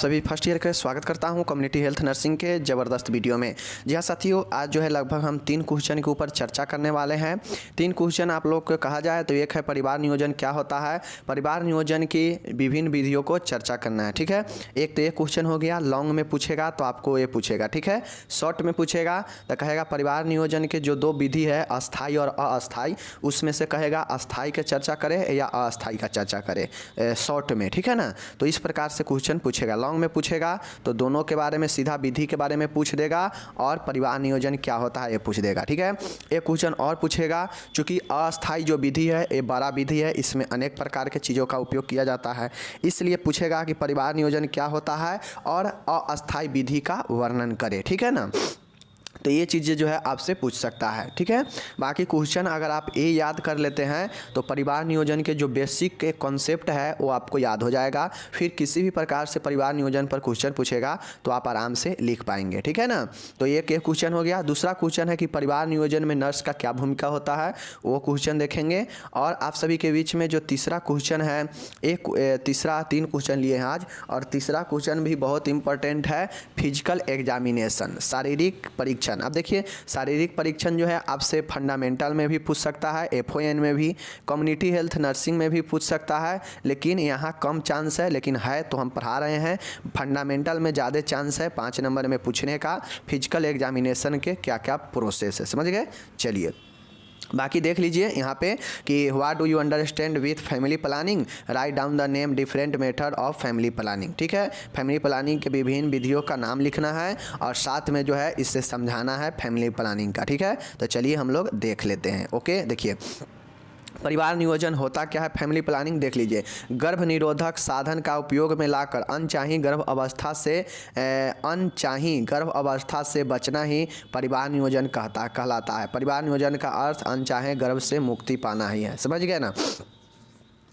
सभी first year का स्वागत करता हूं कम्युनिटी हेल्थ नर्सिंग के ज़बरदस्त वीडियो में। जी हाँ साथियों, आज जो है लगभग हम 3 क्वेश्चन के ऊपर चर्चा करने वाले हैं। 3 क्वेश्चन आप लोग को कहा जाए तो एक है परिवार नियोजन क्या होता है, परिवार नियोजन की विभिन्न विधियों को चर्चा करना है। ठीक है, एक तो ये क्वेश्चन हो गया, लॉन्ग में पूछेगा तो आपको ये पूछेगा। ठीक है, शॉर्ट में पूछेगा तो कहेगा परिवार नियोजन के जो 2 विधि है अस्थाई और अस्थाई, उसमें से कहेगा अस्थाई का चर्चा करे या अस्थाई का चर्चा करे शॉर्ट में। ठीक है ना, तो इस प्रकार से क्वेश्चन पूछेगा। लॉन्ग में पूछेगा तो दोनों के बारे में, सीधा विधि के बारे में पूछ देगा और परिवार नियोजन क्या होता है ये पूछ देगा। ठीक है, एक क्वेश्चन और पूछेगा, चूंकि अस्थाई जो विधि है ये बड़ा विधि है, इसमें अनेक प्रकार के चीज़ों का उपयोग किया जाता है, इसलिए पूछेगा कि परिवार नियोजन क्या होता है और अस्थाई विधि का वर्णन करे। ठीक है ना, तो ये चीज़ें जो है आपसे पूछ सकता है। ठीक है, बाकी क्वेश्चन अगर आप ये याद कर लेते हैं तो परिवार नियोजन के जो बेसिक कॉन्सेप्ट है वो आपको याद हो जाएगा। फिर किसी भी प्रकार से परिवार नियोजन पर क्वेश्चन पूछेगा तो आप आराम से लिख पाएंगे। ठीक है ना, तो एक क्वेश्चन हो गया। दूसरा क्वेश्चन है कि परिवार नियोजन में नर्स का क्या भूमिका होता है, वो क्वेश्चन देखेंगे। और आप सभी के बीच में जो तीसरा क्वेश्चन है, तीसरा 3 क्वेश्चन लिए हैं आज, और तीसरा क्वेश्चन भी बहुत इंपॉर्टेंट है, फिजिकल एग्जामिनेशन, शारीरिक परीक्षण। अब देखिए, शारीरिक परीक्षण जो है आपसे फंडामेंटल में भी पूछ सकता है, FON में भी, कम्युनिटी हेल्थ नर्सिंग में भी पूछ सकता है, लेकिन यहाँ कम चांस है, लेकिन है तो हम पढ़ा रहे हैं। फंडामेंटल में ज़्यादा चांस है 5 नंबर में पूछने का, फिजिकल एग्जामिनेशन के क्या क्या प्रोसेस है, समझ गए। चलिए बाकी देख लीजिए यहाँ पे कि what do you understand with family planning, write down the name different method of family planning. ठीक है, फैमिली प्लानिंग के विभिन्न विधियों का नाम लिखना है और साथ में जो है इससे समझाना है फैमिली प्लानिंग का। ठीक है, तो चलिए हम लोग देख लेते हैं। ओके, देखिए परिवार नियोजन होता क्या है, फैमिली प्लानिंग देख लीजिए। गर्भ निरोधक साधन का उपयोग में लाकर अनचाही गर्भ अवस्था से बचना ही परिवार नियोजन कहलाता है। परिवार नियोजन का अर्थ अनचाहे गर्भ से मुक्ति पाना ही है, समझ गए ना।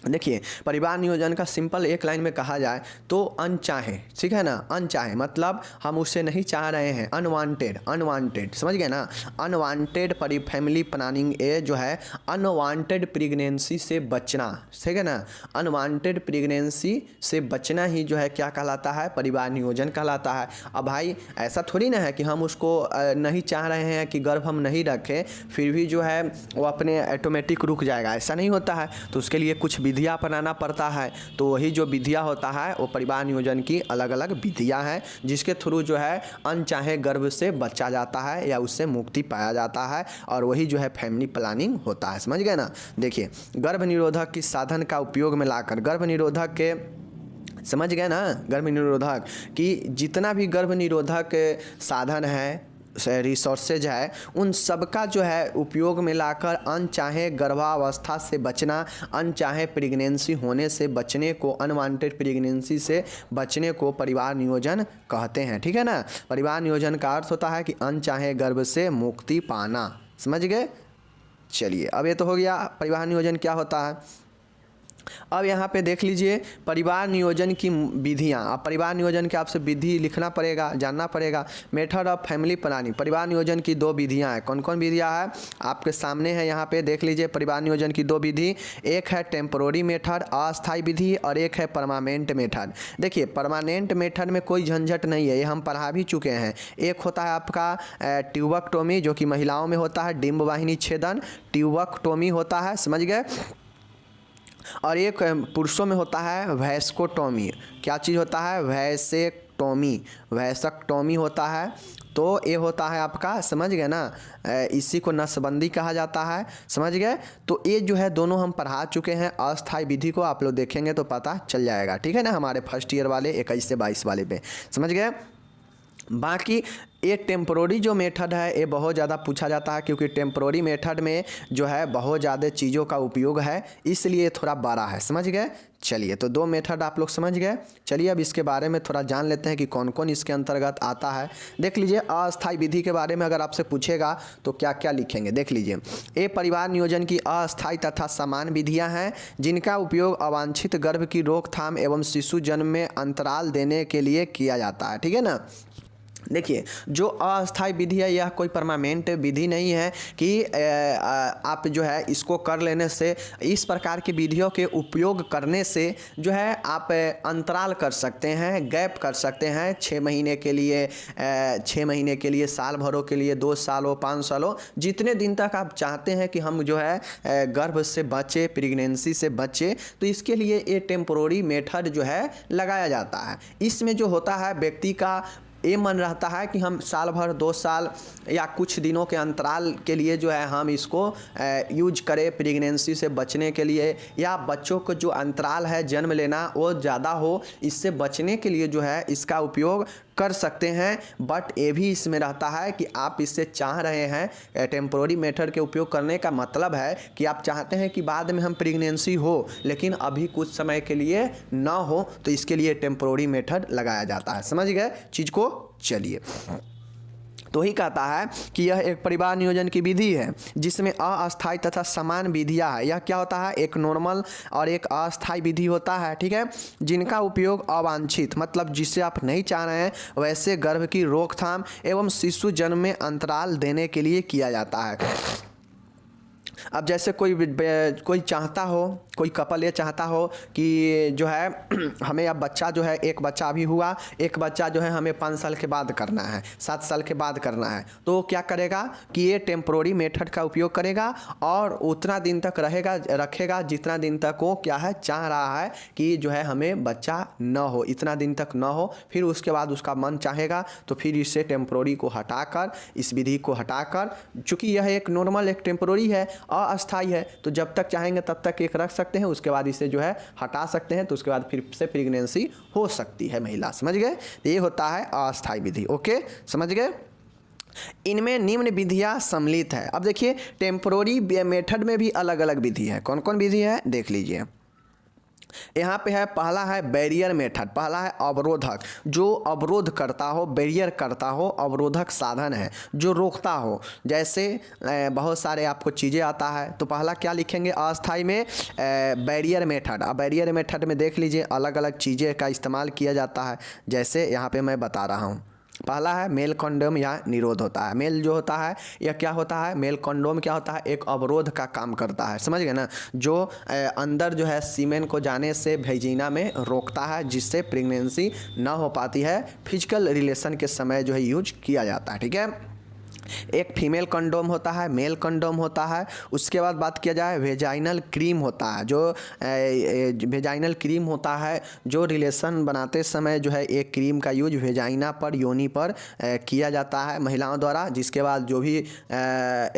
देखिए, परिवार नियोजन का सिंपल एक लाइन में कहा जाए तो अनचाहे, ठीक है ना, अनचाहे मतलब हम उससे नहीं चाह रहे हैं, अनवांटेड, समझ गए ना। अनवांटेड फैमिली प्लानिंग ये जो है अनवांटेड प्रेगनेंसी से बचना, ठीक है ना, अनवांटेड प्रेगनेंसी से बचना ही जो है क्या कहलाता है, परिवार नियोजन कहलाता है। अब भाई ऐसा थोड़ी ना है कि हम उसको नहीं चाह रहे हैं कि गर्भ हम नहीं रखें, फिर भी जो है वो अपने ऑटोमेटिक रुक जाएगा, ऐसा नहीं होता है। तो उसके लिए कुछ विधियाँ अपनाना पड़ता है, तो वही जो विधियाँ होता है वो परिवार नियोजन की अलग अलग विधियाँ हैं, जिसके थ्रू जो है अनचाहे गर्भ से बचा जाता है या उससे मुक्ति पाया जाता है, और वही जो है फैमिली प्लानिंग होता है, समझ गए ना। देखिए, गर्भ निरोधक की साधन का उपयोग में लाकर, गर्भ निरोधक के, समझ गए ना, गर्भ निरोधक की जितना भी गर्भ निरोधक साधन है, रिसोर्सेज है, उन सबका जो है उपयोग में लाकर अनचाहे गर्भावस्था से बचना, अनचाहे प्रेगनेंसी होने से बचने को, अनवांटेड प्रेगनेंसी से बचने को परिवार नियोजन कहते हैं। ठीक है ना, परिवार नियोजन का अर्थ होता है कि अनचाहे गर्भ से मुक्ति पाना, समझ गए। चलिए, अब ये तो हो गया परिवार नियोजन क्या होता है। अब यहाँ पे देख लीजिए परिवार नियोजन की विधियाँ। अब परिवार नियोजन के आपसे विधि लिखना पड़ेगा, जानना पड़ेगा। मेथड ऑफ फैमिली प्लानिंग, परिवार नियोजन की 2 विधियाँ हैं। कौन कौन विधियाँ हैं आपके सामने है, यहाँ पे देख लीजिए। परिवार नियोजन की 2 विधि, एक है टेम्पोररी मेथड, अस्थायी विधि, और एक है परमानेंट मेथड। देखिए, परमानेंट मेथड में कोई झंझट नहीं है, ये हम पढ़ा भी चुके हैं। एक होता है आपका ट्यूबेक्टोमी, जो कि महिलाओं में होता है, डिंब वाहिनी छेदन, ट्यूबेक्टोमी होता है, समझ गए। और एक पुरुषों में होता है वैस्कोटोमी। क्या चीज़ होता है, वैसक्टोमी होता है। तो ये होता है आपका, समझ गए ना, इसी को नसबंदी कहा जाता है, समझ गए। तो ये जो है दोनों हम पढ़ा चुके हैं। अस्थायी विधि को आप लोग देखेंगे तो पता चल जाएगा, ठीक है ना, हमारे फर्स्ट ईयर वाले 21 से 22 वाले पे, समझ गए। बाकी ये टेम्पोररी जो मेथड है ये बहुत ज़्यादा पूछा जाता है, क्योंकि टेम्पोररी मेथड में जो है बहुत ज़्यादा चीज़ों का उपयोग है, इसलिए थोड़ा बड़ा है, समझ गए। चलिए, तो 2 मेथड आप लोग समझ गए। चलिए अब इसके बारे में थोड़ा जान लेते हैं कि कौन कौन इसके अंतर्गत आता है। देख लीजिए, अस्थायी विधि के बारे में अगर आपसे पूछेगा तो क्या क्या लिखेंगे, देख लीजिए। ये परिवार नियोजन की अस्थायी तथा समान विधियाँ हैं, जिनका उपयोग अवांछित गर्भ की रोकथाम एवं शिशु जन्म में अंतराल देने के लिए किया जाता है, ठीक है ना। देखिए, जो अस्थायी विधि है यह कोई परमानेंट विधि नहीं है कि आप जो है इसको कर लेने से, इस प्रकार की विधियों के उपयोग करने से जो है आप अंतराल कर सकते हैं, गैप कर सकते हैं 6 महीने के लिए, 6 महीने के लिए, साल भरों के लिए, 2 सालों 5 सालों, जितने दिन तक आप चाहते हैं कि हम जो है गर्भ से बचे, प्रेगनेंसी से बचे, तो इसके लिए ये टेम्पोररी मेथड जो है लगाया जाता है। इसमें जो होता है व्यक्ति का ये मन रहता है कि हम साल भर, 2 साल या कुछ दिनों के अंतराल के लिए जो है हम इसको यूज करें प्रेगनेंसी से बचने के लिए, या बच्चों को जो अंतराल है जन्म लेना वो ज़्यादा हो, इससे बचने के लिए जो है इसका उपयोग कर सकते हैं। बट ये भी इसमें रहता है कि आप इससे चाह रहे हैं, टेम्पोररी मेथड के उपयोग करने का मतलब है कि आप चाहते हैं कि बाद में हम प्रेगनेंसी हो लेकिन अभी कुछ समय के लिए ना हो, तो इसके लिए टेम्पोररी मेथड लगाया जाता है। समझ गए चीज़ को? चलिए, तो ही कहता है कि यह एक परिवार नियोजन की विधि है जिसमें अस्थायी तथा समान विधियां है। यह क्या होता है? एक नॉर्मल और एक अस्थायी विधि होता है, ठीक है, जिनका उपयोग अवांछित, मतलब जिसे आप नहीं चाह रहे हैं वैसे गर्भ की रोकथाम एवं शिशु जन्म में अंतराल देने के लिए किया जाता है। अब जैसे कोई चाहता हो, कोई कपल ये चाहता हो कि जो है हमें अब बच्चा जो है, एक बच्चा अभी हुआ, एक बच्चा जो है हमें 5 साल के बाद करना है, 7 साल के बाद करना है, तो क्या करेगा कि ये टेम्पोररी मेथड का उपयोग करेगा और उतना दिन तक रखेगा जितना दिन तक वो क्या है चाह रहा है कि जो है हमें बच्चा न हो, इतना दिन तक न हो। फिर उसके बाद उसका मन चाहेगा तो फिर इससे टेम्पोररी को हटाकर, इस विधि को हटाकर, चूँकि यह एक नॉर्मल, एक टेम्पोररी है, अस्थायी है, तो जब तक चाहेंगे तब तक एक रख सकते हैं, उसके बाद इसे जो है हटा सकते हैं, तो उसके बाद फिर से प्रेगनेंसी हो सकती है महिला। समझ गए? ये होता है अस्थायी विधि। ओके, समझ गए? इनमें निम्न विधियां सम्मिलित है। अब देखिए, टेम्पोररी मेथड में भी अलग अलग विधि है। कौन कौन विधि है देख लीजिए। यहाँ पे है, पहला है बैरियर मेथड, पहला है अवरोधक, जो अवरोध करता हो, बैरियर करता हो, अवरोधक साधन है जो रोकता हो। जैसे बहुत सारे आपको चीज़ें आता है, तो पहला क्या लिखेंगे अस्थाई में? Barrier method. अब बैरियर मेथड में देख लीजिए अलग अलग चीज़ें का इस्तेमाल किया जाता है, जैसे यहाँ पे मैं बता रहा हूँ। पहला है मेल कंडोम या निरोध होता है। मेल जो होता है यह क्या होता है? मेल कंडोम क्या होता है? एक अवरोध का काम करता है, समझ गए ना, जो अंदर जो है सीमेन को जाने से भेजीना में रोकता है, जिससे प्रेगनेंसी ना हो पाती है। फिजिकल रिलेशन के समय जो है यूज किया जाता है, ठीक है। एक फीमेल कंडोम होता है, मेल कंडोम होता है। उसके बाद बात किया जाए वेजाइनल क्रीम होता है, जो वेजाइनल क्रीम होता है जो रिलेशन बनाते समय जो है एक क्रीम का यूज वेजाइना पर, योनि पर किया जाता है महिलाओं द्वारा, जिसके बाद जो भी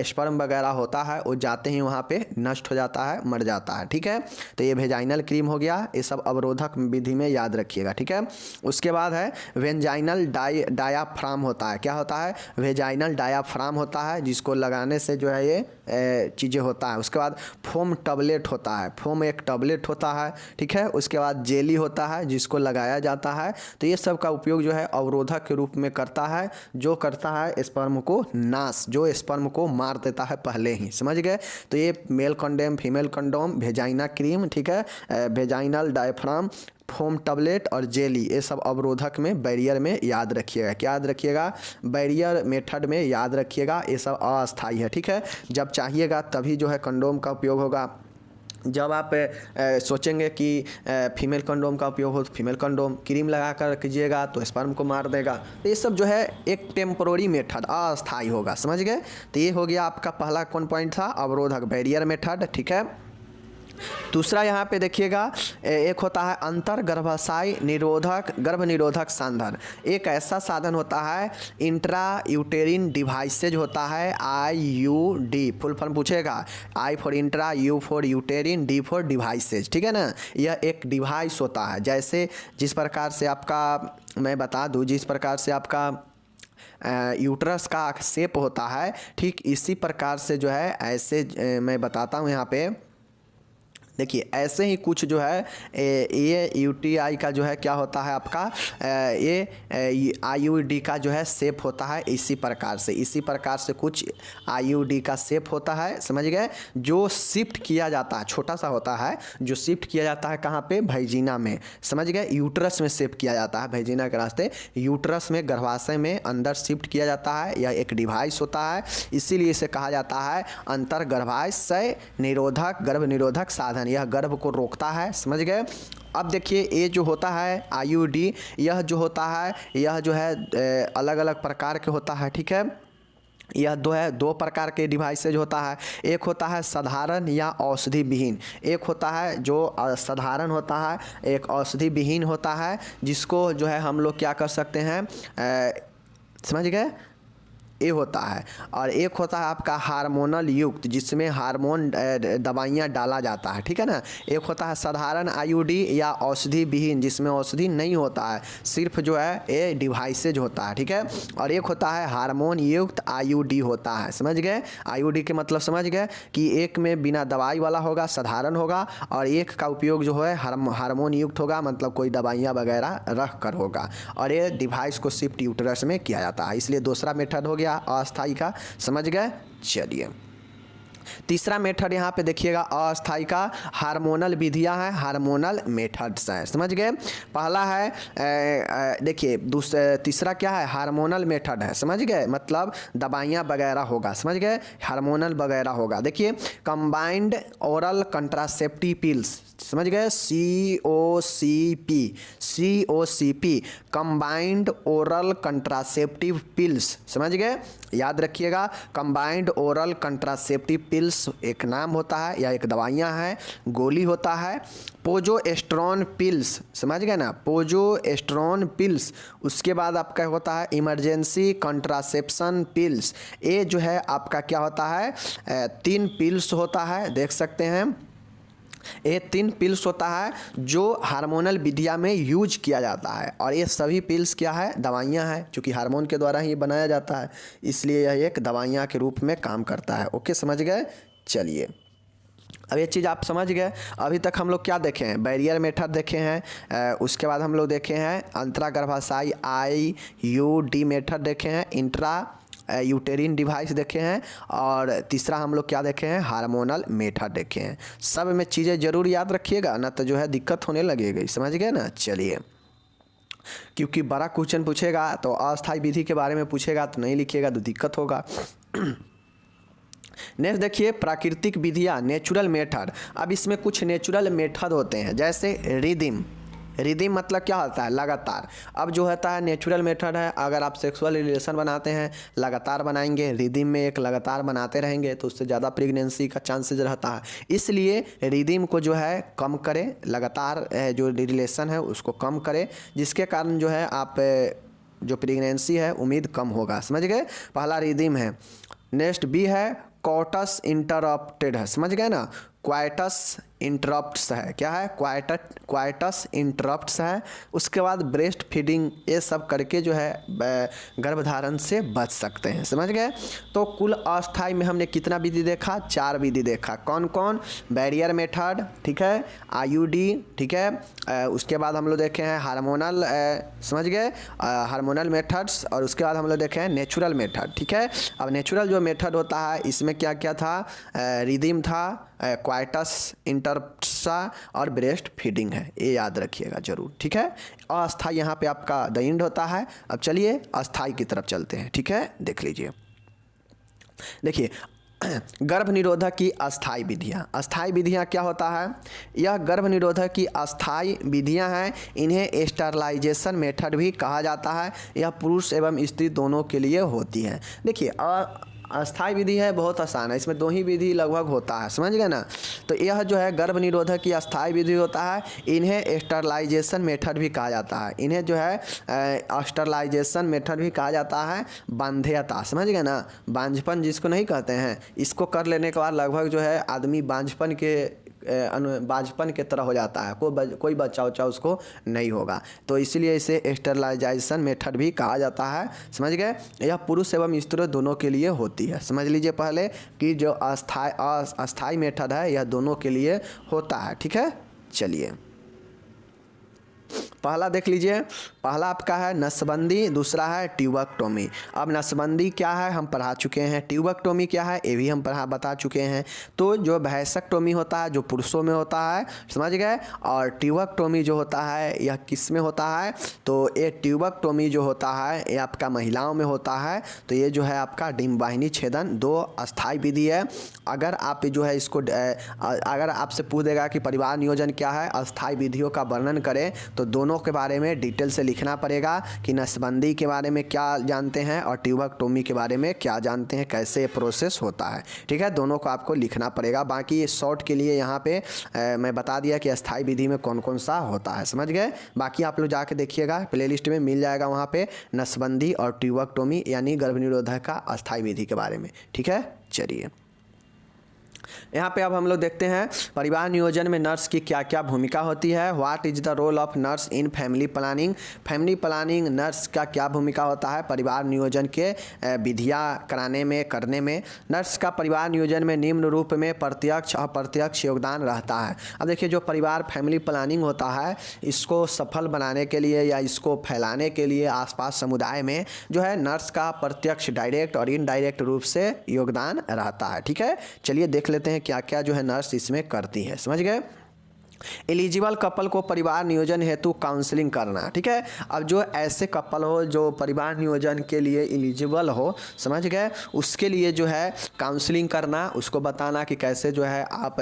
स्पर्म वगैरह होता है वो जाते ही वहाँ पे नष्ट हो जाता है, मर जाता है, ठीक है। तो ये वेजाइनल क्रीम हो गया, ये सब अवरोधक विधि में याद रखिएगा, ठीक है। उसके बाद है वेजाइनल डायाफ्राम होता है। क्या होता है? वेजाइनल डायाफ्राम होता है, जिसको लगाने से जो है ये चीज़ें होता है। उसके बाद फोम टबलेट होता है, फोम एक टबलेट होता है, ठीक है। उसके बाद जेली होता है जिसको लगाया जाता है। तो ये सब का उपयोग जो है अवरोधक के रूप में करता है, जो करता है स्पर्म को नाश, जो स्पर्म को मार देता है पहले ही, समझ गए। तो ये male condom, female condom, vagina cream, ठीक है, वेजाइनल डायफ्राम, फोम टबलेट और जेली, ये सब अवरोधक में, बैरियर में याद रखिएगा। क्या याद रखिएगा? बैरियर मेथड में याद रखिएगा। ये सब अस्थायी है, ठीक है। जब चाहिएगा तभी जो है कंडोम का उपयोग होगा। जब आप सोचेंगे कि फीमेल कंडोम का उपयोग हो तो फीमेल कंडोम, क्रीम लगा कर कीजिएगा तो स्पर्म को मार देगा। तो ये सब जो है एक टेम्पोररी मेथड, अस्थायी होगा, समझ गए। तो ये हो गया आपका पहला कौन पॉइंट था? अवरोधक, बैरियर मेथड, ठीक है। दूसरा यहाँ पे देखिएगा, एक होता है अंतर गर्भाशय निरोधक, गर्भ निरोधक साधन। एक ऐसा साधन होता है, इंट्रा यूटेरिन डिवाइसेज होता है, IUD, फुल फॉर्म पूछेगा, I for intra, U for यूटेरिन, D for devices, ठीक है ना। यह एक डिवाइस होता है, जैसे जिस प्रकार से आपका, मैं बता दूँ, जिस प्रकार से आपका यूट्रस का शेप होता है, ठीक इसी प्रकार से जो है, ऐसे मैं बताता हूँ यहाँ पे, देखिए ऐसे ही कुछ जो है ये यूटीआई का जो है क्या होता है आपका ये आईयूडी का जो है शेप होता है इसी प्रकार से कुछ आईयूडी का शेप होता है, समझ गए। जो शिफ्ट किया जाता है, छोटा सा होता है जो शिफ्ट किया जाता है कहाँ पे, वैजिना में, समझ गए। यूट्रस में शिफ्ट किया जाता है, वैजिना के रास्ते यूट्रस में, गर्भाशय में अंदर शिफ्ट किया जाता है। यह एक डिवाइस होता है, इसीलिए इसे कहा जाता है अंतर गर्भाशय निरोधक, गर्भ निरोधक साधन। यह गर्भ को रोकता है, समझ गए। अब देखिए ये जो होता है आईयूडी, यह जो होता है यह जो है अलग अलग प्रकार के होता है, ठीक है। यह दो प्रकार के डिवाइसेज होता है, एक होता है साधारण या औषधि विहीन। एक होता है जो साधारण होता है, एक औषधि विहीन होता है, जिसको जो है हम लोग क्या कर सकते हैं समझ गए, ये होता है। और एक होता है आपका हार्मोनल युक्त, जिसमें हार्मोन दवाइयाँ डाला जाता है, ठीक है ना। एक होता है साधारण आईयूडी या औषधि विहीन, जिसमें औषधि नहीं होता है, सिर्फ जो है ये डिवाइसेज होता है, ठीक है। और एक होता है हार्मोन युक्त आईयूडी होता है, समझ गए। आईयूडी के मतलब समझ गए कि एक में बिना दवाई वाला होगा, साधारण होगा, और एक का उपयोग जो है हार्मोन युक्त होगा, मतलब कोई दवाइयाँ वगैरह रख कर होगा। और ये डिवाइस को शिफ्ट यूट्रस में किया जाता है, इसलिए दूसरा मेथड हो गया अस्थाई का, समझ गए। चलिए तीसरा मेथड यहाँ पे देखिएगा अस्थाई का, हार्मोनल विधियाँ हैं, हार्मोनल मेथड्स हैं, समझ गए। पहला है देखिए तीसरा क्या है, हार्मोनल मेथड है, समझ गए, मतलब दवाइयाँ वगैरह होगा, समझ गए, हार्मोनल वगैरह होगा। देखिए कंबाइंड ओरल कंट्रासेप्टिव पिल्स, समझ गए, COCP combined oral contraceptive pills, समझ गए, याद रखिएगा। कंबाइंड ओरल कंट्रासेप्टिव पिल्स एक नाम होता है या एक दवाइयाँ हैं, गोली होता है। पोजोएस्ट्रॉन पिल्स, समझ गए ना, पोजोएस्ट्रॉन पिल्स। उसके बाद आपका होता है इमरजेंसी कंट्रासेप्शन पिल्स। ये जो है आपका क्या होता है 3 पिल्स होता है, देख सकते हैं। ये 3 पिल्स होता है जो हार्मोनल विधिया में यूज किया जाता है, और ये सभी पिल्स क्या है, दवाइयाँ हैं, क्योंकि हार्मोन के द्वारा ही बनाया जाता है, इसलिए यह एक दवाइयाँ के रूप में काम करता है। ओके, समझ गए। चलिए अब ये चीज़ आप समझ गए। अभी तक हम लोग क्या देखे हैं, बैरियर मेथड देखे हैं, उसके बाद हम लोग देखे हैं अंतरा गर्भाशयी आईयूडी मेथड देखे हैं, इंट्रा यूटेरिन डिवाइस देखे हैं, और तीसरा हम लोग क्या देखे हैं, हार्मोनल मेथड देखे हैं। सब में चीज़ें ज़रूर याद रखिएगा, ना तो जो है दिक्कत होने लगेगी, समझ गए ना। चलिए क्योंकि बड़ा क्वेश्चन पूछेगा तो अस्थायी विधि के बारे में पूछेगा तो नहीं लिखिएगा तो दिक्कत होगा। नेक्स्ट देखिए प्राकृतिक विधियाँ, नेचुरल मेथड। अब इसमें कुछ नेचुरल मेथड होते हैं, जैसे रिदिम। रिदिम मतलब क्या होता है, लगातार। अब जो होता है नेचुरल मेथड है, अगर आप सेक्सुअल रिलेशन बनाते हैं लगातार बनाएंगे, रिदिम में एक लगातार बनाते रहेंगे तो उससे ज़्यादा प्रेगनेंसी का चांसेस रहता है, इसलिए रिदिम को जो है कम करें, लगातार जो रिलेशन है उसको कम करें, जिसके कारण जो है आप जो प्रेगनेंसी है उम्मीद कम होगा, समझ गए। पहला रिदिम है। नेक्स्ट बी है क्वाटस इंटरप्टेड है, समझ गए ना, क्वाइटस इंटरप्ट्स है, क्या है, क्वाइटस इंटरप्ट्स है। उसके बाद ब्रेस्ट फीडिंग, ये सब करके जो है गर्भधारण से बच सकते हैं, समझ गए। तो कुल अस्थाई में हमने कितना विधि देखा, 4 विधि देखा। कौन कौन, बैरियर मेथड, ठीक है, आईयूडी, ठीक है, उसके बाद हम लोग देखे हैं हार्मोनल, समझ गए, हार्मोनल मेथड्स, और उसके बाद हम लोग देखे हैं नेचुरल मेथड, ठीक है। अब नेचुरल जो मेथड होता है इसमें क्या क्या था, रिदिम था, क्वाइटस इंटरप्ट्सा और ब्रेस्ट फीडिंग है, ये याद रखिएगा जरूर, ठीक है। अस्थाई यहाँ पे आपका द एंड होता है। अब चलिए अस्थाई की तरफ चलते हैं, ठीक है, देख लीजिए। देखिए गर्भ निरोधक की अस्थाई विधियाँ। अस्थाई विधियाँ क्या होता है, यह गर्भ निरोधक की अस्थाई विधियाँ हैं, इन्हें स्टरलाइजेशन मेथड भी कहा जाता है। यह पुरुष एवं स्त्री दोनों के लिए होती हैं। देखिए अस्थाई विधि है, बहुत आसान है, इसमें 2 ही विधि लगभग होता है, समझ गए ना। तो यह जो है गर्भ निरोधक की अस्थाई विधि होता है, इन्हें स्टरलाइजेशन मेथड भी कहा जाता है। इन्हें जो है स्टरलाइजेशन मेथड भी कहा जाता है। बांध्यता, समझ गए ना, बांझपन जिसको नहीं कहते हैं, इसको कर लेने के बाद लगभग जो है आदमी बांझपन के बाझपन की तरह हो जाता है, कोई बच्चा उच्चा उसको नहीं होगा। तो इसीलिए इसे स्टेरलाइजेशन मेथड भी कहा जाता है, समझ गए। यह पुरुष एवं स्त्री दोनों के लिए होती है। समझ लीजिए पहले कि जो अस्थाई मेथड है यह दोनों के लिए होता है, ठीक है। चलिए पहला देख लीजिए, पहला आपका है नसबंदी, दूसरा है ट्यूबेक्टोमी। अब नसबंदी क्या है हम पढ़ा चुके हैं, ट्यूबेक्टोमी क्या है ये भी हम बता चुके हैं। तो जो वैसेक्टोमी होता है जो पुरुषों में होता है, समझ गए, और ट्यूबेक्टोमी जो होता है यह किस में होता है, तो ये ट्यूबेक्टोमी जो होता है ये आपका महिलाओं में होता है। तो ये जो है आपका डिम्बवाहिनी छेदन दो अस्थाई विधि है। अगर आप जो है इसको अगर आपसे पूछ देगा कि परिवार नियोजन क्या है, अस्थाई विधियों का वर्णन करें, तो दोनों के बारे में डिटेल से लिखना पड़ेगा कि नसबंदी के बारे में क्या जानते हैं और ट्यूबेक्टोमी के बारे में क्या जानते हैं, कैसे प्रोसेस होता है, ठीक है। दोनों को आपको लिखना पड़ेगा। बाकी शॉर्ट के लिए यहाँ पे मैं बता दिया कि अस्थाई विधि में कौन कौन सा होता है, समझ गए। बाकी आप लोग जाके देखिएगा, प्लेलिस्ट में मिल जाएगा वहाँ पे नसबंदी और ट्यूबेक्टोमी यानी गर्भनिरोधक का अस्थाई विधि के बारे में, ठीक है। चलिए यहाँ पे अब हम लोग देखते हैं परिवार नियोजन में नर्स की क्या क्या भूमिका होती है। What is the role of nurse in family planning. Family planning nurse का क्या भूमिका होता है परिवार नियोजन के विधियाँ करने में। नर्स का परिवार नियोजन में निम्न रूप में प्रत्यक्ष अप्रत्यक्ष योगदान रहता है। अब देखिए जो परिवार फैमिली प्लानिंग होता है इसको सफल बनाने के लिए या इसको फैलाने के लिए आसपास समुदाय में जो है नर्स का प्रत्यक्ष डायरेक्ट और इनडायरेक्ट रूप से योगदान रहता है, ठीक है। चलिए देख लेते हैं क्या क्या जो है नर्स इसमें करती है, समझ गए। एलिजिबल कपल को परिवार नियोजन हेतु काउंसलिंग करना, ठीक है। अब जो ऐसे कपल हो जो परिवार नियोजन के लिए एलिजिबल हो, समझ गए, उसके लिए जो है काउंसलिंग करना, उसको बताना कि कैसे जो है आप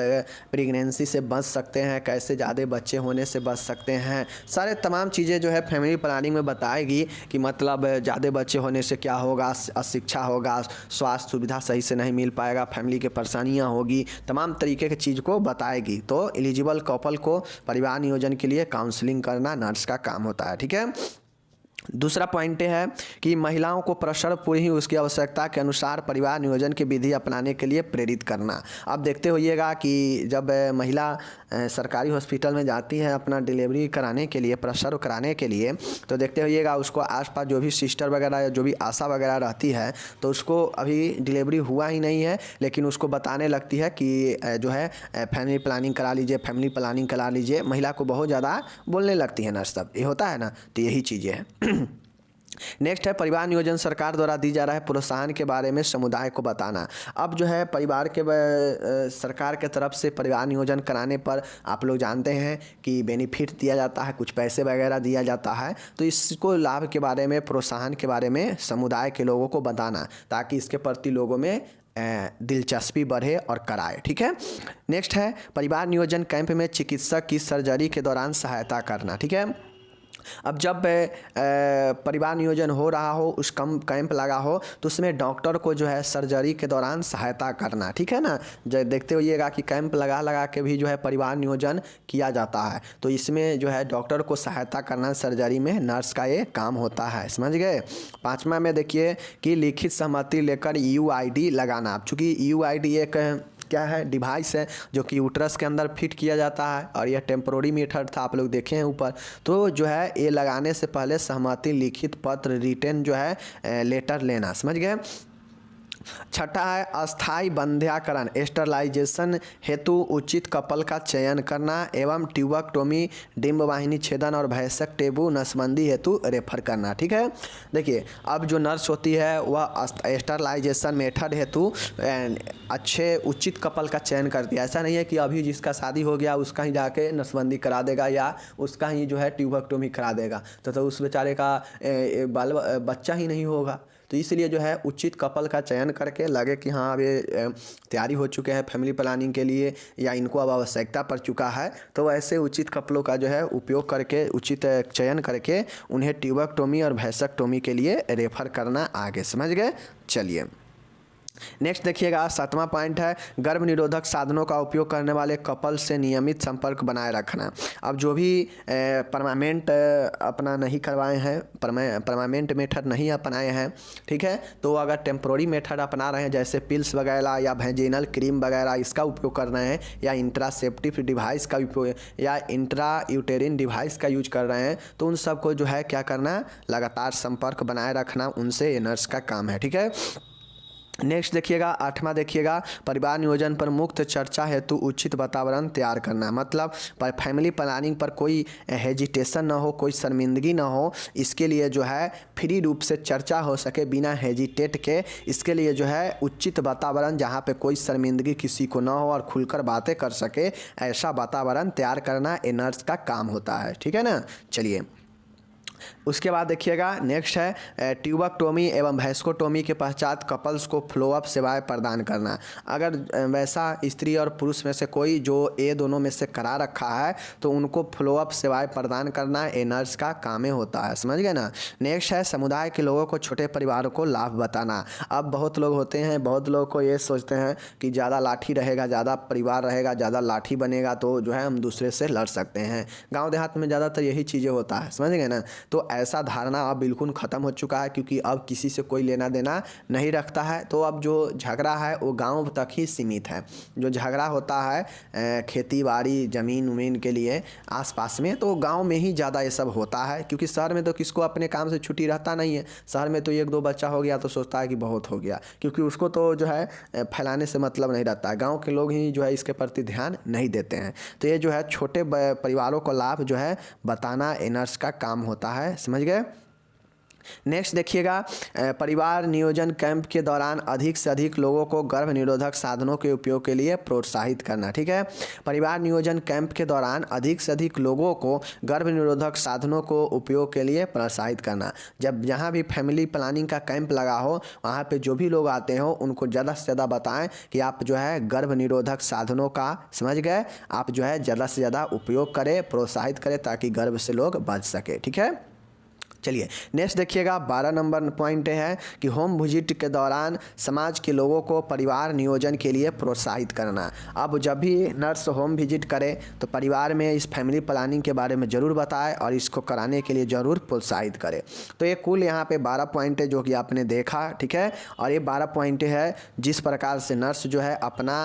प्रेगनेंसी से बच सकते हैं, कैसे ज़्यादा बच्चे होने से बच सकते हैं, सारे तमाम चीज़ें जो है फैमिली प्लानिंग में बताएगी कि मतलब ज़्यादा बच्चे होने से क्या होगा, अशिक्षा होगा, स्वास्थ्य सुविधा सही से नहीं मिल पाएगा, फैमिली की परेशानियाँ होगी, तमाम तरीके की चीज़ को बताएगी। तो एलिजिबल कपल को परिवार नियोजन के लिए काउंसलिंग करना नर्स का काम होता है, ठीक है। दूसरा पॉइंट है कि महिलाओं को प्रसव पूर्व ही उसकी आवश्यकता के अनुसार परिवार नियोजन की विधि अपनाने के लिए प्रेरित करना। अब देखते होइएगा कि जब महिला सरकारी हॉस्पिटल में जाती है अपना डिलीवरी कराने के लिए, प्रसव कराने के लिए, तो देखते होइएगा उसको आसपास जो भी सिस्टर वगैरह या जो भी आशा वगैरह रहती है तो उसको अभी डिलीवरी हुआ ही नहीं है लेकिन उसको बताने लगती है कि जो है फैमिली प्लानिंग करा लीजिए, फैमिली प्लानिंग करा लीजिए। महिला को बहुत ज़्यादा बोलने लगती है नर्स, सब ये होता है ना, तो यही चीज़ें हैं। नेक्स्ट है परिवार नियोजन सरकार द्वारा दी जा रहा है प्रोत्साहन के बारे में समुदाय को बताना। अब जो है परिवार के सरकार के तरफ से परिवार नियोजन कराने पर आप लोग जानते हैं कि बेनिफिट दिया जाता है, कुछ पैसे वगैरह दिया जाता है, तो इसको लाभ के बारे में, प्रोत्साहन के बारे में समुदाय के लोगों को बताना ताकि इसके प्रति लोगों में दिलचस्पी बढ़े और कराए, ठीक है। नेक्स्ट है परिवार नियोजन कैंप में चिकित्सक की सर्जरी के दौरान सहायता करना, ठीक है। अब जब परिवार नियोजन हो रहा हो, उस कैंप लगा हो, तो उसमें डॉक्टर को जो है सर्जरी के दौरान सहायता करना, ठीक है ना। देखते होइएगा कि कैंप लगा के भी जो है परिवार नियोजन किया जाता है, तो इसमें जो है डॉक्टर को सहायता करना सर्जरी में नर्स का ये काम होता है, समझ गए। पाँचवा में देखिए कि लिखित सहमति लेकर यूआईडी लगाना। अब चूँकि यूआईडी एक क्या है, डिवाइस है जो कि यूट्रस के अंदर फिट किया जाता है और यह टेम्पोररी मेथड था, आप लोग देखे हैं ऊपर। तो जो है ये लगाने से पहले सहमति लिखित पत्र रिटर्न जो है लेटर लेना, समझ गए। छठा है अस्थाई बंध्याकरण स्टरलाइजेशन हेतु उचित कपल का चयन करना एवं ट्यूबेक्टोमी डिम्बवाहिनी छेदन और वैसेक्टोमी नसबंदी हेतु रेफर करना, ठीक है। देखिए अब जो नर्स होती है वह स्टरलाइजेशन मेथड हेतु अच्छे उचित कपल का चयन करती है। ऐसा नहीं है कि अभी जिसका शादी हो गया उसका ही जाके नसबंदी करा देगा या उसका ही जो है ट्यूबेक्टोमी करा देगा, तो उस बेचारे का बच्चा ही नहीं होगा। तो इसलिए जो है उचित कपल का चयन करके लगे कि हाँ अब ये तैयारी हो चुके हैं फैमिली प्लानिंग के लिए या इनको अब आवश्यकता पड़ चुका है, तो ऐसे उचित कपलों का जो है उपयोग करके, उचित चयन करके उन्हें ट्यूबेक्टोमी और वैसेक्टोमी के लिए रेफर करना आगे, समझ गए। चलिए नेक्स्ट देखिएगा 7वां पॉइंट है गर्भ निरोधक साधनों का उपयोग करने वाले कपल से नियमित संपर्क बनाए रखना। अब जो भी परमानेंट अपना नहीं करवाए हैं, परमानेंट मेथड नहीं अपनाए हैं, ठीक है, तो अगर टेम्प्रोरी मेथड अपना रहे हैं जैसे पिल्स वगैरह या वेजिनल क्रीम वगैरह इसका उपयोग कर रहे हैं, या इंट्रासेप्टिव डिवाइस का उपयोग या इंट्रा यूटेरिन डिवाइस का यूज कर रहे हैं, तो उन सबको जो है क्या करना, लगातार संपर्क बनाए रखना उनसे, ये नर्स का काम है। ठीक है, नेक्स्ट देखिएगा 8वां देखिएगा परिवार नियोजन पर मुक्त चर्चा हेतु उचित वातावरण तैयार करना। मतलब फैमिली प्लानिंग पर कोई हेजिटेशन ना हो, कोई शर्मिंदगी ना हो, इसके लिए जो है फ्री रूप से चर्चा हो सके बिना हेजिटेट के, इसके लिए जो है उचित वातावरण जहाँ पे कोई शर्मिंदगी किसी को ना हो और खुलकर बातें कर सके, ऐसा वातावरण तैयार करना ए नर्स का काम होता है। ठीक है ना। चलिए उसके बाद देखिएगा नेक्स्ट है ट्यूबेक्टोमी एवं वैस्कोटोमी के पश्चात कपल्स को फ्लोअप सेवाएं प्रदान करना। अगर वैसा स्त्री और पुरुष में से कोई जो ये दोनों में से करा रखा है तो उनको फ्लोअप सेवाएं प्रदान करना ए नर्स का काम होता है, समझ गए ना। नेक्स्ट है समुदाय के लोगों को छोटे परिवारों को लाभ बताना। अब बहुत लोग होते हैं, बहुत लोग को ये सोचते हैं कि ज़्यादा लाठी रहेगा, ज़्यादा परिवार रहेगा, ज़्यादा लाठी बनेगा तो जो है हम दूसरे से लड़ सकते हैं। गाँव देहात में ज़्यादातर यही चीज़ें होता है, समझ गए ना। तो ऐसा धारणा अब बिल्कुल ख़त्म हो चुका है, क्योंकि अब किसी से कोई लेना देना नहीं रखता है। तो अब जो झगड़ा है वो गांव तक ही सीमित है। जो झगड़ा होता है खेती बाड़ी ज़मीन उमीन के लिए आसपास में, तो गांव में ही ज़्यादा ये सब होता है, क्योंकि शहर में तो किसको अपने काम से छुट्टी रहता नहीं है। शहर में तो 1-2 बच्चा हो गया तो सोचता है कि बहुत हो गया, क्योंकि उसको तो जो है फैलाने से मतलब नहीं रहता है। गाँव के लोग ही जो है इसके प्रति ध्यान नहीं देते हैं। तो ये जो है छोटे परिवारों को लाभ जो है बताना ए नर्स का काम होता है, समझ गए। नेक्स्ट देखिएगा परिवार नियोजन कैंप के दौरान अधिक से अधिक लोगों को गर्भ निरोधक साधनों के उपयोग के लिए प्रोत्साहित करना। ठीक है, परिवार नियोजन कैंप के दौरान अधिक से अधिक लोगों को गर्भ निरोधक साधनों को उपयोग के लिए प्रोत्साहित करना। जब जहाँ भी फैमिली प्लानिंग का कैंप लगा हो वहाँ पे जो भी लोग आते हो उनको ज़्यादा से ज़्यादा बताएं कि आप जो है गर्भ निरोधक साधनों का, समझ गए, आप जो है ज़्यादा से ज़्यादा उपयोग करें, प्रोत्साहित करें, ताकि गर्भ से लोग बच सके। ठीक है, चलिए नेक्स्ट देखिएगा 12 नंबर पॉइंट है कि होम विजिट के दौरान समाज के लोगों को परिवार नियोजन के लिए प्रोत्साहित करना। अब जब भी नर्स होम विजिट करे तो परिवार में इस फैमिली प्लानिंग के बारे में ज़रूर बताए और इसको कराने के लिए ज़रूर प्रोत्साहित करे। तो ये कुल यहाँ पे 12 पॉइंट है जो कि आपने देखा। ठीक है, और ये 12 पॉइंट है जिस प्रकार से नर्स जो है अपना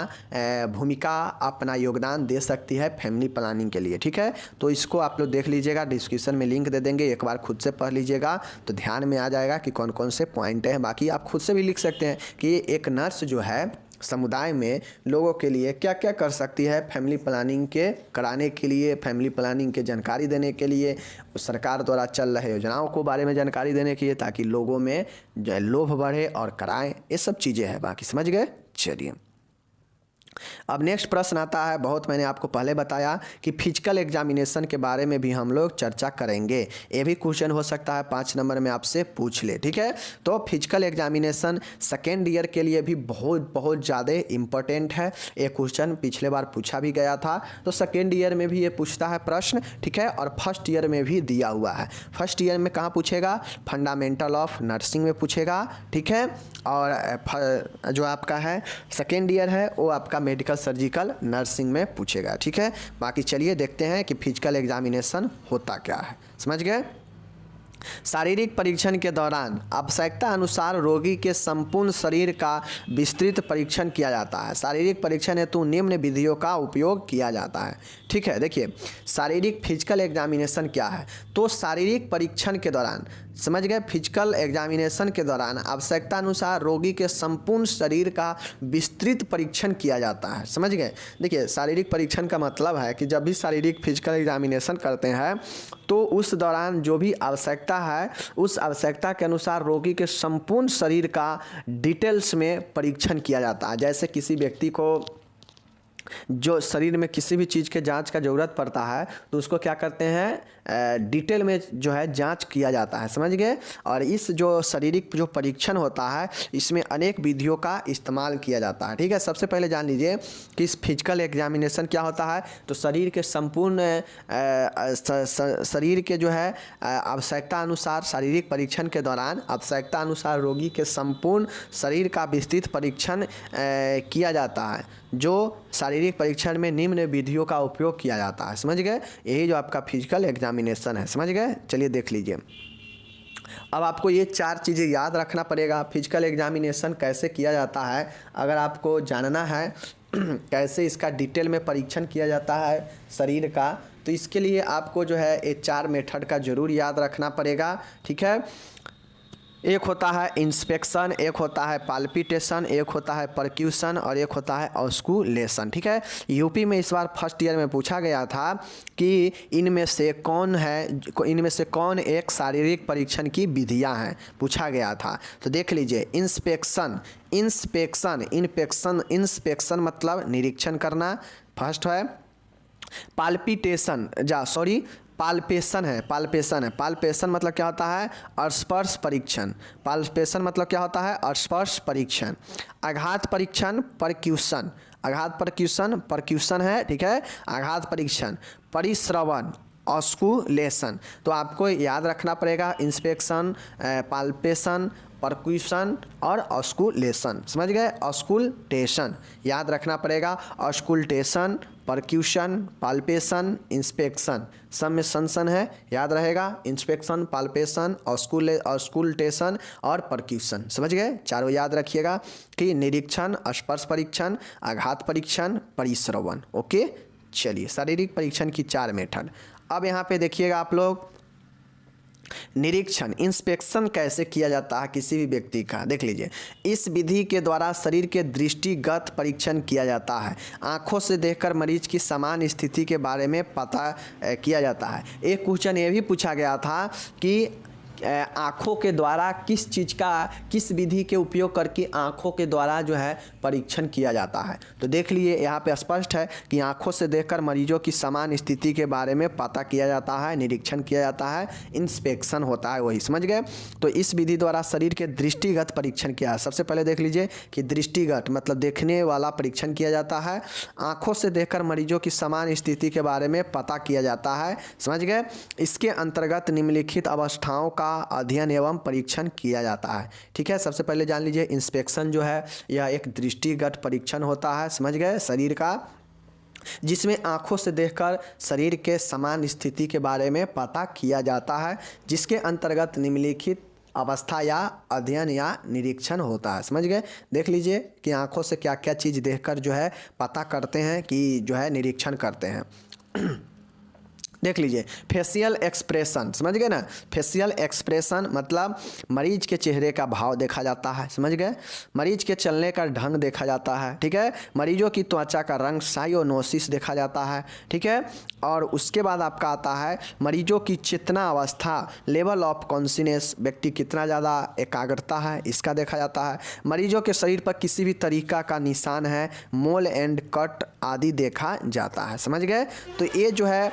भूमिका, अपना योगदान दे सकती है फैमिली प्लानिंग के लिए। ठीक है, तो इसको आप लोग देख लीजिएगा, डिस्क्रिप्शन में लिंक दे देंगे, एक बार खुद से पढ़ लीजिएगा तो ध्यान में आ जाएगा कि कौन कौन से पॉइंट हैं। बाकी आप खुद से भी लिख सकते हैं कि एक नर्स जो है समुदाय में लोगों के लिए क्या क्या कर सकती है फैमिली प्लानिंग के कराने के लिए, फैमिली प्लानिंग के जानकारी देने के लिए, सरकार द्वारा चल रहे योजनाओं को बारे में जानकारी देने के लिए, ताकि लोगों में जो लोभ बढ़े और कराएं। ये सब चीज़ें हैं, बाकी समझ गए। चलिए अब नेक्स्ट प्रश्न आता है, बहुत मैंने आपको पहले बताया कि फिजिकल एग्जामिनेशन के बारे में भी हम लोग चर्चा करेंगे। ये भी क्वेश्चन हो सकता है 5 नंबर में आपसे पूछ ले। ठीक है, तो फिजिकल एग्जामिनेशन सेकेंड ईयर के लिए भी बहुत ज़्यादा इम्पोर्टेंट है। ये क्वेश्चन पिछले बार पूछा भी गया था, तो सेकेंड ईयर में भी ये पूछता है प्रश्न। ठीक है, और फर्स्ट ईयर में भी दिया हुआ है। फर्स्ट ईयर में कहाँ पूछेगा, फंडामेंटल ऑफ नर्सिंग में पूछेगा। ठीक है, और जो आपका है सेकेंड ईयर है वो आपका मेडिकल सर्जिकल नर्सिंग में पूछेगा। ठीक है, बाकी चलिए देखते हैं कि फिजिकल एग्जामिनेशन होता क्या है, समझ गए। शारीरिक परीक्षण के दौरान आवश्यकता अनुसार रोगी के संपूर्ण शरीर का विस्तृत परीक्षण किया जाता है। शारीरिक परीक्षण हेतु निम्न विधियों का उपयोग किया जाता है। ठीक है, देखिए शारीरिक फिजिकल एग्जामिनेशन क्या है, तो शारीरिक परीक्षण के दौरान, समझ गए, फिजिकल एग्जामिनेशन के दौरान आवश्यकता अनुसार रोगी के संपूर्ण शरीर का विस्तृत परीक्षण किया जाता है, समझ गए। देखिए शारीरिक परीक्षण का मतलब है कि जब भी शारीरिक फिजिकल एग्जामिनेशन करते हैं तो उस दौरान जो भी आवश्यकता है उस आवश्यकता के अनुसार रोगी के संपूर्ण शरीर का डिटेल्स में परीक्षण किया जाता है। जैसे किसी व्यक्ति को जो शरीर में किसी भी चीज़ के जांच का ज़रूरत पड़ता है तो उसको क्या करते हैं, डिटेल में जो है जांच किया जाता है, समझ गए। और इस जो शारीरिक जो परीक्षण होता है इसमें अनेक विधियों का इस्तेमाल किया जाता है, ठीक है। सबसे पहले जान लीजिए कि इस फिजिकल एग्जामिनेशन क्या होता है। तो शरीर के संपूर्ण शरीर के जो है आवश्यकता अनुसार शारीरिक परीक्षण के दौरान आवश्यकता अनुसार रोगी के संपूर्ण शरीर का विस्तृत परीक्षण किया जाता है, जो शारीरिक परीक्षण में निम्न विधियों का उपयोग किया जाता है, समझ गए। यही जो आपका फिजिकल एग्जामिनेशन है, समझ गए। चलिए देख लीजिए। अब आपको ये 4 चीज़ें याद रखना पड़ेगा। फिजिकल एग्जामिनेशन कैसे किया जाता है, अगर आपको जानना है कैसे इसका डिटेल में परीक्षण किया जाता है शरीर का, तो इसके लिए आपको जो है ये 4 मेथड का ज़रूर याद रखना पड़ेगा, ठीक है। एक होता है इंस्पेक्शन, एक होता है पाल्पिटेशन, एक होता है परक्यूशन और एक होता है ऑस्कुलेशन, ठीक है। यूपी में इस बार फर्स्ट ईयर में पूछा गया था कि इनमें से कौन एक शारीरिक परीक्षण की विधियां हैं, पूछा गया था। तो देख लीजिए, इंस्पेक्शन मतलब निरीक्षण करना, फर्स्ट है। पाल्पेशन है। पाल्पेशन मतलब क्या होता है, स्पर्श परीक्षण। पाल्पेशन मतलब क्या होता है, स्पर्श परीक्षण। आघात परीक्षण परक्यूशन है, ठीक है। आघात परीक्षण। परिश्रवण ऑस्कुलेशन। तो आपको याद रखना पड़ेगा इंस्पेक्शन, पाल्पेशन, परक्यूशन और ऑस्कुलेशन, समझ गए। ऑस्कुल्टेशन याद रखना पड़ेगा, ऑस्कुल्टेशन, परक्यूशन, पाल्पेशन, इंस्पेक्शन, सब में सन है, याद रहेगा। इंस्पेक्शन, पाल्पेशन, ऑस्कुल्टेशन और परक्यूशन, समझ गए। चारों याद रखिएगा कि निरीक्षण, स्पर्श परीक्षण, आघात परीक्षण, परिश्रवण। ओके, चलिए शारीरिक परीक्षण की 4 मेथड। अब यहाँ पे देखिएगा आप लोग, निरीक्षण, इंस्पेक्शन कैसे किया जाता है किसी भी व्यक्ति का, देख लीजिए। इस विधि के द्वारा शरीर के दृष्टिगत परीक्षण किया जाता है। आंखों से देखकर मरीज की समान स्थिति के बारे में पता किया जाता है। एक क्वेश्चन ये भी पूछा गया था कि आँखों के द्वारा किस विधि के उपयोग करके आँखों के द्वारा जो है परीक्षण किया जाता है। तो देख लिए यहाँ पे स्पष्ट है कि आँखों से देखकर मरीजों की समान स्थिति के बारे में पता किया जाता है, निरीक्षण किया जाता है, इंस्पेक्शन होता है, वही समझ गए। तो इस विधि द्वारा शरीर के दृष्टिगत परीक्षण किया है। सबसे पहले देख लीजिए कि दृष्टिगत मतलब देखने वाला परीक्षण किया जाता है। आँखों से देखकर मरीजों की समान स्थिति के बारे में पता किया जाता है, समझ गए। इसके अंतर्गत निम्नलिखित अवस्थाओं का अध्ययन एवं परीक्षण किया जाता है, ठीक है। सबसे पहले जान लीजिए इंस्पेक्शन जो है यह एक दृष्टिगत परीक्षण होता है, समझ गए, शरीर का, जिसमें आंखों से देखकर शरीर के समान स्थिति के बारे में पता किया जाता है, जिसके अंतर्गत निम्नलिखित अवस्था या अध्ययन या निरीक्षण होता है, समझ गए। देख लीजिए कि आंखों से क्या क्या चीज़ देखकर जो है पता करते हैं कि जो है निरीक्षण करते हैं। देख लीजिए फेशियल एक्सप्रेशन, समझ गए ना। फेशियल एक्सप्रेशन मतलब मरीज के चेहरे का भाव देखा जाता है, समझ गए। मरीज के चलने का ढंग देखा जाता है, ठीक है। मरीजों की त्वचा का रंग साइनोसिस देखा जाता है, ठीक है। और उसके बाद आपका आता है मरीजों की चेतना अवस्था, लेवल ऑफ कॉन्शियसनेस, व्यक्ति कितना ज़्यादा एकाग्रता है इसका देखा जाता है। मरीजों के शरीर पर किसी भी तरीका का निशान है, मोल एंड कट आदि देखा जाता है, समझ गए। तो ये जो है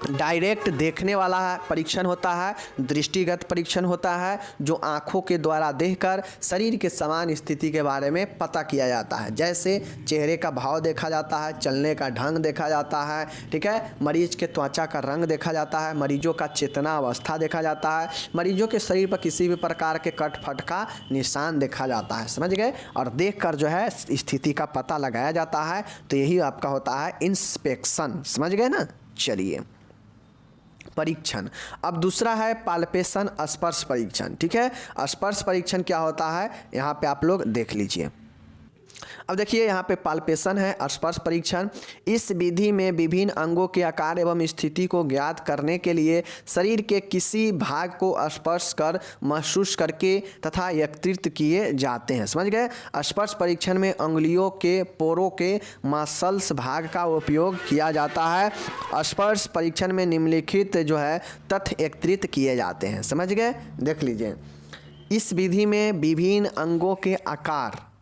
डायरेक्ट देखने वाला परीक्षण होता है, दृष्टिगत परीक्षण होता है, जो आँखों के द्वारा देखकर शरीर के समान स्थिति के बारे में पता किया जाता है। जैसे चेहरे का भाव देखा जाता है, चलने का ढंग देखा जाता है, ठीक है। मरीज के त्वचा का रंग देखा जाता है, मरीजों का चेतना अवस्था देखा जाता है, मरीजों के शरीर पर किसी भी प्रकार के कट फट का निशान देखा जाता है, समझ गए। और देखकर जो है स्थिति का पता लगाया जाता है। तो यही आपका होता है इंस्पेक्शन, समझ गए ना। चलिए परीक्षण, अब दूसरा है पाल्पेशन, स्पर्श परीक्षण, ठीक है। स्पर्श परीक्षण क्या होता है यहाँ पे आप लोग देख लीजिए। अब देखिए यहाँ पे पाल्पेशन है, स्पर्श परीक्षण। इस विधि में विभिन्न अंगों के आकार एवं स्थिति को ज्ञात करने के लिए शरीर के किसी भाग को स्पर्श कर महसूस करके तथा एकत्रित किए जाते हैं, समझ गए। स्पर्श परीक्षण में अंगुलियों के पोरों के मसल्स भाग का उपयोग किया जाता है। स्पर्श परीक्षण में निम्नलिखित जो है तथ्य एकत्रित किए जाते हैं, समझ गए। देख लीजिए इस विधि में विभिन्न अंगों के आकार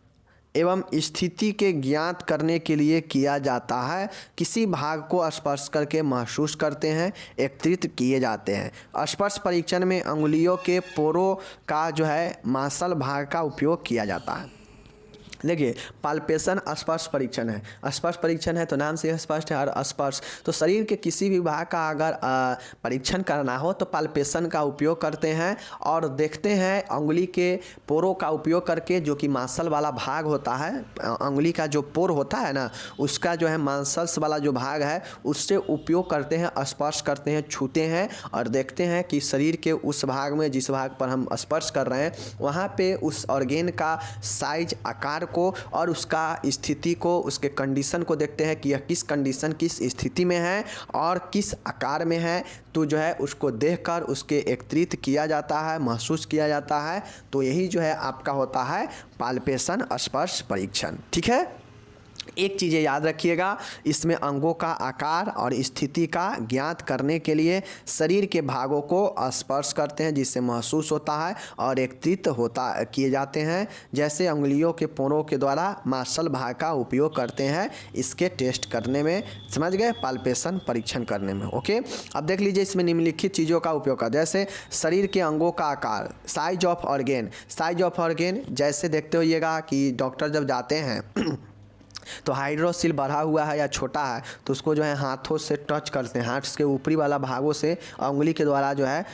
एवं स्थिति के ज्ञात करने के लिए किया जाता है। किसी भाग को स्पर्श करके महसूस करते हैं, एकत्रित किए जाते हैं। स्पर्श परीक्षण में अंगुलियों के पोरों का जो है मांसल भाग का उपयोग किया जाता है। देखिए, पाल्पेशन स्पर्श परीक्षण है। स्पर्श परीक्षण है तो नाम से स्पष्ट है। और स्पर्श तो शरीर के किसी भी भाग का अगर परीक्षण करना हो तो पाल्पेशन का उपयोग करते हैं और देखते हैं अंगुली के पोरों का उपयोग करके, जो कि मांसल वाला भाग होता है। अंगुली का जो पोर होता है ना, उसका जो है मांसल्स वाला जो भाग है उससे उपयोग करते हैं, स्पर्श करते हैं, छूते हैं और देखते हैं कि शरीर के उस भाग में, जिस भाग पर हम स्पर्श कर रहे हैं, वहाँ पे उस ऑर्गेन का साइज, आकार को और उसका स्थिति को, उसके कंडीशन को देखते हैं कि यह किस कंडीशन, किस स्थिति में है और किस आकार में है। तो जो है उसको देखकर उसके एकत्रित किया जाता है, महसूस किया जाता है। तो यही जो है आपका होता है पाल्पेशन स्पर्श परीक्षण। ठीक है, एक चीज़ याद रखिएगा, इसमें अंगों का आकार और स्थिति का ज्ञात करने के लिए शरीर के भागों को स्पर्श करते हैं, जिससे महसूस होता है और एकत्रित होता किए जाते हैं। जैसे अंगुलियों के पोरों के द्वारा मांसल भाग का उपयोग करते हैं इसके टेस्ट करने में, समझ गए, पाल्पेशन परीक्षण करने में। ओके, अब देख लीजिए इसमें निम्नलिखित चीज़ों का उपयोग कर, जैसे शरीर के अंगों का आकार, size of organ. Size of organ जैसे देखते होइएगा कि डॉक्टर जब जाते हैं तो हाइड्रोसिल बढ़ा हुआ है या छोटा है तो उसको जो है हाथों से टच करते हैं, हाथ के ऊपरी वाला भागों से उंगली के द्वारा जो है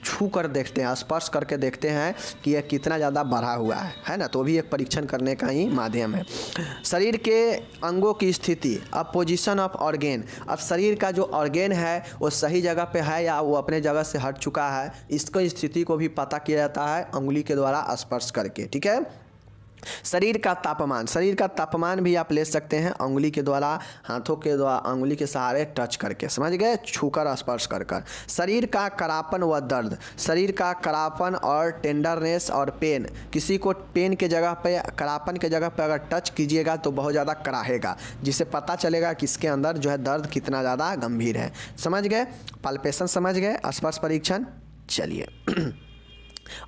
छू कर देखते हैं, स्पर्श करके देखते हैं कि यह कितना ज़्यादा बढ़ा हुआ है ना। तो भी एक परीक्षण करने का ही माध्यम है। शरीर के अंगों की स्थिति, अब पोजीशन ऑफ ऑर्गेन। अब शरीर का जो ऑर्गेन है वो सही जगह पे है या वो अपने जगह से हट चुका है, इसको स्थिति को भी पता किया जाता है उंगली के द्वारा स्पर्श करके। ठीक है, शरीर का तापमान। शरीर का तापमान भी आप ले सकते हैं उंगली के द्वारा, हाथों के द्वारा उंगली के सहारे टच करके, समझ गए, छूकर स्पर्श कर कर। शरीर का करापन व दर्द। शरीर का करापन और टेंडरनेस और पेन। किसी को पेन के जगह पे, करापन के जगह पे अगर टच कीजिएगा तो बहुत ज़्यादा कराहेगा, जिससे पता चलेगा कि इसके अंदर जो है दर्द कितना ज़्यादा गंभीर है। समझ गए, पाल्पेशन समझ गए, स्पर्श परीक्षण। चलिए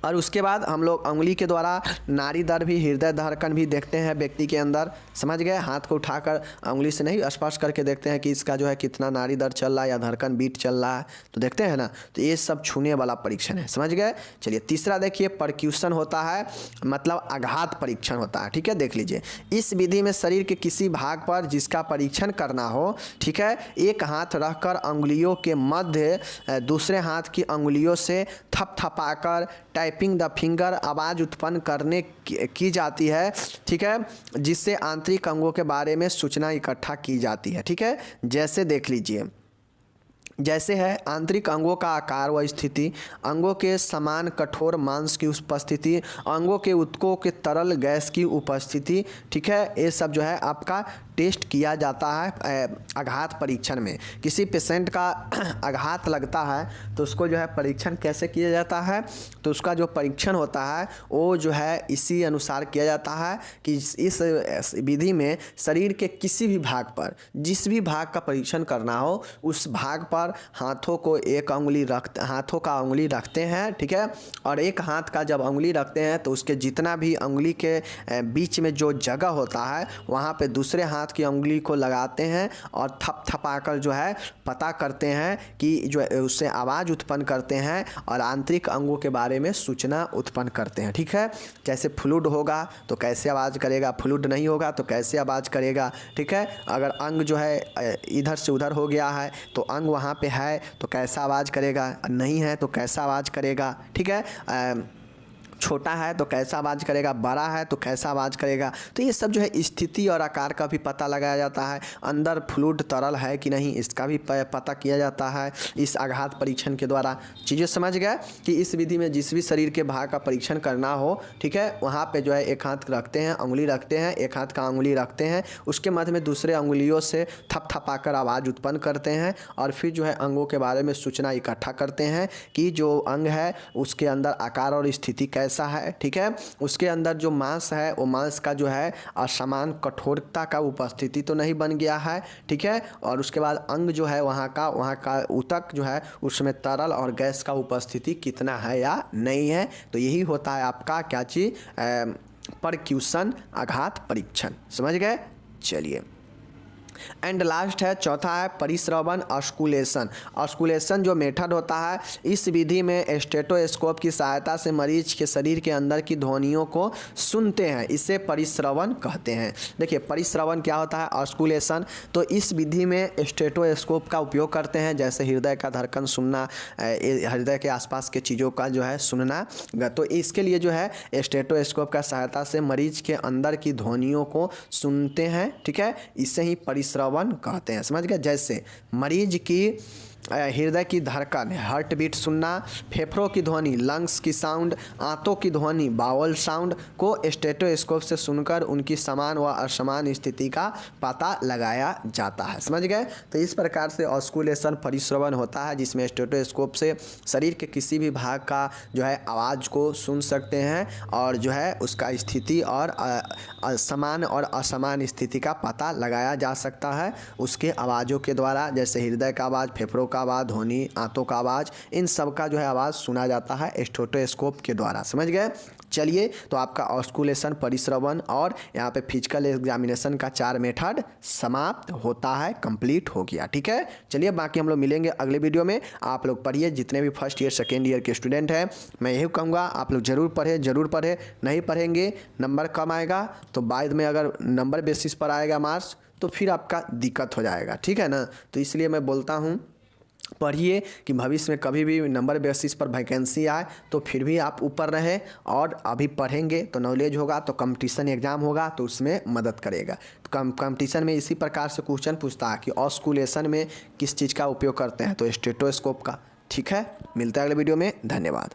और उसके बाद हम लोग उंगली के द्वारा नाड़ी दर भी, हृदय धड़कन भी देखते हैं व्यक्ति के अंदर, समझ गए। हाथ को उठाकर उंगली से नहीं, स्पर्श करके देखते हैं कि इसका जो है कितना नाड़ी दर चल रहा है या धड़कन बीट चल रहा है, तो देखते हैं ना। तो ये सब छूने वाला परीक्षण है, समझ गए। चलिए तीसरा देखिए, परक्यूशन होता है, मतलब आघात परीक्षण होता है। ठीक है, देख लीजिए, इस विधि में शरीर के किसी भाग पर जिसका परीक्षण करना हो, ठीक है, एक हाथ रखकर अंगुलियों के मध्य दूसरे हाथ की अंगुलियों से थपथपाकर टाइपिंग द फिंगर आवाज़ उत्पन्न करने की जाती है। ठीक है, जिससे आंतरिक अंगों के बारे में सूचना इकट्ठा की जाती है। ठीक है, जैसे देख लीजिए, जैसे है आंतरिक अंगों का आकार व स्थिति, अंगों के समान कठोर मांस की उपस्थिति, अंगों के ऊतकों के तरल गैस की उपस्थिति। ठीक है, ये सब जो है आपका टेस्ट किया जाता है आघात परीक्षण में। किसी पेशेंट का आघात लगता है तो उसको जो है परीक्षण कैसे किया जाता है, तो उसका जो परीक्षण होता है वो जो है इसी अनुसार किया जाता है कि इस विधि में शरीर के किसी भी भाग पर, जिस भी भाग का परीक्षण करना हो, उस भाग पर हाथों को एक उंगली हाथों का उंगली रखते हैं। ठीक है, और एक हाथ का जब उंगली रखते हैं तो उसके जितना भी उंगली के बीच में जो जगह होता है वहाँ पे दूसरे हाथ की उंगली को लगाते हैं और थपथपाकर जो है पता करते हैं कि जो उससे आवाज़ उत्पन्न करते हैं और आंतरिक अंगों के बारे में सूचना उत्पन्न करते हैं। ठीक है, जैसे फ्लूइड होगा तो कैसे आवाज़ करेगा, फ्लूइड नहीं होगा तो कैसे आवाज़ करेगा। ठीक है, अगर अंग जो है इधर से उधर हो गया है तो अंग वहाँ पे है तो कैसा आवाज़ करेगा, नहीं है तो कैसा आवाज़ करेगा। ठीक है, छोटा है तो कैसा आवाज़ करेगा, बड़ा है तो कैसा आवाज़ करेगा। तो ये सब जो है स्थिति और आकार का भी पता लगाया जाता है। अंदर फ्लूइड तरल है कि नहीं इसका भी पता किया जाता है इस आघात परीक्षण के द्वारा। चीज़ें समझ गए कि इस विधि में जिस भी शरीर के भाग का परीक्षण करना हो, ठीक है, वहाँ पे जो है एक हाथ रखते हैं, उंगली रखते हैं, एक हाथ का उंगली रखते हैं, उसके मध्य में दूसरे उंगलियों से थपथपाकर आवाज़ उत्पन्न करते हैं और फिर जो है अंगों के बारे में सूचना इकट्ठा करते हैं कि जो अंग है उसके अंदर आकार और स्थिति कैसा है। ठीक है, उसके अंदर जो मांस है वो मांस का जो है असमान कठोरता का उपस्थिति तो नहीं बन गया है। ठीक है, और उसके बाद अंग जो है वहाँ का ऊतक जो है उसमें तरल और गैस का उपस्थिति कितना है या नहीं है। तो यही होता है आपका क्या चीज़, परक्यूशन आघात परीक्षण। समझ गए? चलिए, एंड लास्ट है चौथा है परिश्रवण ऑस्कुलेशन। ऑस्कुलेशन जो मेथड होता है, इस विधि में स्टेथोस्कोप की सहायता से मरीज के शरीर के अंदर की ध्वनियों को सुनते हैं, इसे परिश्रवण कहते हैं। देखिए परिश्रवण क्या होता है, ऑस्कुलेशन। तो इस विधि में स्टेथोस्कोप का उपयोग करते हैं, जैसे हृदय का धड़कन सुनना, हृदय के आसपास के चीज़ों का जो है सुनना। तो इसके लिए जो है स्टेथोस्कोप का सहायता से मरीज के अंदर की ध्वनियों को सुनते हैं, ठीक है, इसे ही परिश्रवण कहते हैं। समझ गए? जैसे मरीज की हृदय की धड़कन, हार्ट बीट सुनना, फेफड़ों की ध्वनि, लंग्स की साउंड, आंतों की ध्वनि, बाउल साउंड को स्टेथोस्कोप से सुनकर उनकी समान व असमान स्थिति का पता लगाया जाता है। समझ गए? तो इस प्रकार से ऑस्कुलेशन परिश्रवण होता है, जिसमें स्टेथोस्कोप से शरीर के किसी भी भाग का जो है आवाज़ को सुन सकते हैं और जो है उसका स्थिति और समान और असमान स्थिति का पता लगाया जा सकता है उसके आवाज़ों के द्वारा। जैसे हृदय का आवाज़, फेफड़ों का आवाज़, ध्वनि, आंतों का आवाज़, इन सब का जो है आवाज़ सुना जाता है स्टेथोस्कोप के द्वारा। समझ गए? चलिए, तो आपका ऑस्कुलेशन, परिश्रवण और यहाँ पे फिजिकल एग्जामिनेशन का 4 मेथड समाप्त होता है, कंप्लीट हो गया। ठीक है, चलिए बाकी हम लोग मिलेंगे अगले वीडियो में। आप लोग पढ़िए, जितने भी फर्स्ट ईयर सेकेंड ईयर के स्टूडेंट हैं, मैं यही कहूँगा आप लोग ज़रूर पढ़ें। नहीं पढ़ेंगे नंबर कम आएगा, तो बाद में अगर नंबर बेसिस पर आएगा मार्क्स तो फिर आपका दिक्कत हो जाएगा। ठीक है ना? तो इसलिए मैं बोलता हूँ पढ़िए कि भविष्य में कभी भी नंबर बेसिस पर वैकेंसी आए तो फिर भी आप ऊपर रहें, और अभी पढ़ेंगे तो नॉलेज होगा, तो कंपटीशन एग्जाम होगा तो उसमें मदद करेगा। तो कंपटीशन में इसी प्रकार से क्वेश्चन पूछता है कि ऑस्कुलेशन में किस चीज़ का उपयोग करते हैं, तो स्टेथोस्कोप का। ठीक है, मिलता है अगले वीडियो में। धन्यवाद।